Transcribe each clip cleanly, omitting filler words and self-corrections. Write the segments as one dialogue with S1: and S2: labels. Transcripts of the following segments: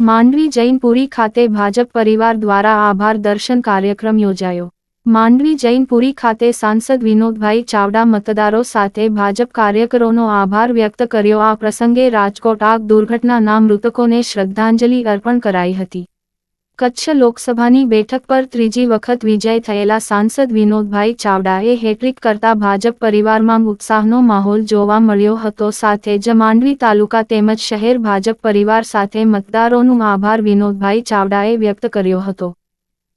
S1: માંડવી જૈનપુરી ખાતે ભાજપ પરિવાર દ્વારા આભાર દર્શન કાર્યક્રમ યોજાયો। માંડવી જૈનપુરી ખાતે સાંસદ વિનોદભાઈ ચાવડા મતદારો સાથે ભાજપ કાર્યકરોનો આભાર વ્યક્ત કર્યો। આ પ્રસંગે રાજકોટ આગ દુર્ઘટનાના મૃતકોને શ્રદ્ધાંજલિ અર્પણ કરાઈ હતી। કચ્છ લોકસભાની બેઠક પર ત્રીજી વખત વિજય થયેલા સાંસદ વિનોદભાઈ ચાવડાએ હેટ્રિક કરતા ભાજપ પરિવારમાં ઉત્સાહનો માહોલ જોવા મળ્યો હતો। સાથે જ માંડવી તાલુકા તેમજ શહેર ભાજપ પરિવાર સાથે મતદારોનો આભાર વિનોદભાઈ ચાવડાએ વ્યક્ત કર્યો હતો।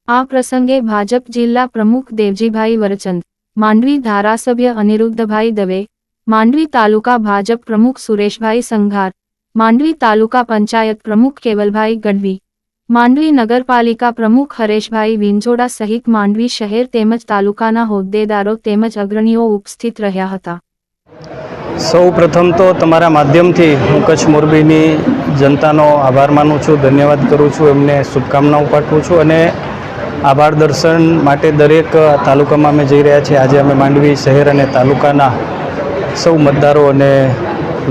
S1: આ પ્રસંગે ભાજપ જિલ્લા પ્રમુખ દેવજીભાઈ વરચંદ, માંડવી ધારાસભ્ય અનિરુદ્ધભાઈ દવે, માંડવી તાલુકા ભાજપ પ્રમુખ સુરેશભાઈ સંઘાર, માંડવી તાલુકા પંચાયત પ્રમુખ કેવલભાઈ ગઢવી, માંડવી નગરપાલિકા પ્રમુખ હરેશભાઈ વિંજોડા સહિત માંડવી શહેર તેમજ તાલુકાના હોદ્દેદારો તેમજ અગ્રણીઓ ઉપસ્થિત રહ્યા હતા।
S2: સૌ પ્રથમ તો તમારા માધ્યમથી હું કચ્છ મોરબીની જનતાનો આભાર માનું છું, ધન્યવાદ કરું છું, એમને શુભકામનાઓ પાઠવું છું અને આભાર દર્શન માટે દરેક તાલુકામાં અમે જઈ રહ્યા છીએ। આજે અમે માંડવી શહેર અને તાલુકાના સૌ મતદારો અને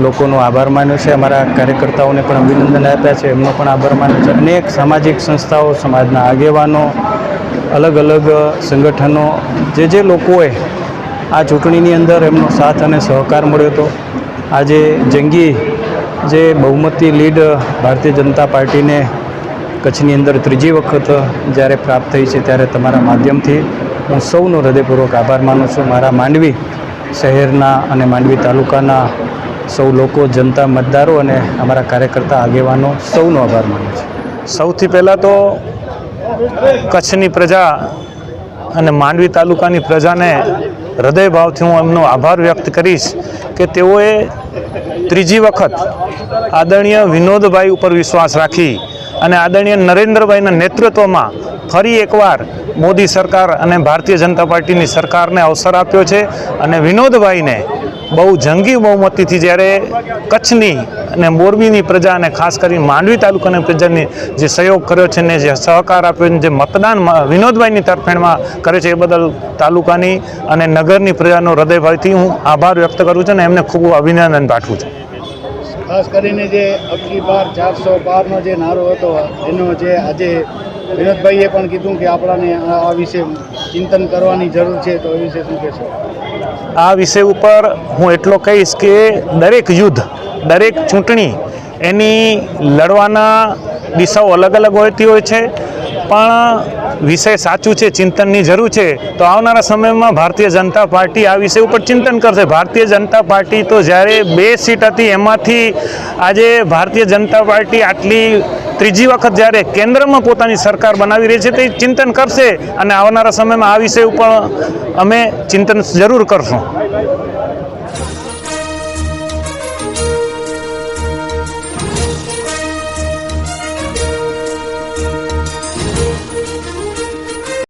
S2: લોકોનો આભાર માન્યો છે। અમારા કાર્યકર્તાઓને પણ અભિનંદન આપ્યા છે, એમનો પણ આભાર માન્યો છે। અનેક સામાજિક સંસ્થાઓ, સમાજના આગેવાનો, અલગ અલગ સંગઠનો, જે લોકોએ આ ચૂંટણીની અંદર એમનો સાથ અને સહકાર મળ્યો હતો। આજે જંગી જે બહુમતી લીડ ભારતીય જનતા પાર્ટીને કચ્છની અંદર ત્રીજી વખત જ્યારે પ્રાપ્ત થઈ છે, ત્યારે તમારા માધ્યમથી હું સૌનો હૃદયપૂર્વક આભાર માનું છું। મારા માંડવી શહેરના અને માંડવી તાલુકાના સૌ લોકો, જનતા, મતદારો અને અમારા કાર્યકર્તા આગેવાનો સૌનો આભાર માનું છું।
S3: સૌથી પહેલાં તો કચ્છની પ્રજા અને માંડવી તાલુકાની પ્રજાને હૃદયભાવથી હું એમનો આભાર વ્યક્ત કરીશ કે તેઓએ ત્રીજી વખત આદરણીય વિનોદભાઈ ઉપર વિશ્વાસ રાખી અને આદરણીય નરેન્દ્રભાઈના નેતૃત્વમાં ફરી એકવાર મોદી સરકાર અને ભારતીય જનતા પાર્ટીની સરકારને અવસર આપ્યો છે અને વિનોદભાઈને બહુ જંગી બહુમતીથી જ્યારે કચ્છની અને મોરબીની પ્રજા અને ખાસ કરીને માંડવી તાલુકાની પ્રજાની જે સહયોગ કર્યો છે ને જે સહકાર આપ્યો છે, જે મતદાન વિનોદભાઈની તરફેણમાં કર્યો છે, એ બદલ તાલુકાની અને નગરની પ્રજાનો હૃદયભાવથી હું આભાર વ્યક્ત કરું છું અને એમને ખૂબ અભિનંદન પાઠવું છું।
S4: ખાસ કરીને જે અબકી બાર 412નો જે નારો હતો એનો જે આજે વિનોદભાઈએ પણ કીધું કે આપણાને આ વિશે ચિંતન કરવાની જરૂર છે, તો એ વિશે શું કહેશો?
S3: આ વિષય ઉપર હું એટલો કહીશ કે દરેક યુદ્ધ, દરેક ચૂંટણી એની લડવાના દિશાઓ અલગ અલગ હોતી હોય છે, પણ વિષય સાચું છે, ચિંતનની જરૂર છે। તો આવનારા સમયમાં ભારતીય જનતા પાર્ટી આ વિષય ઉપર ચિંતન કરશે। ભારતીય જનતા પાર્ટી તો જ્યારે 2 સીટ હતી એમાંથી આજે ભારતીય જનતા પાર્ટી આટલી ત્રીજી વખત જ્યારે કેન્દ્રમાં પોતાની સરકાર બનાવી રહી છે, તે ચિંતન કરશે અને આવનારા સમયમાં આ વિષય ઉપર અમે ચિંતન જરૂર કરશું।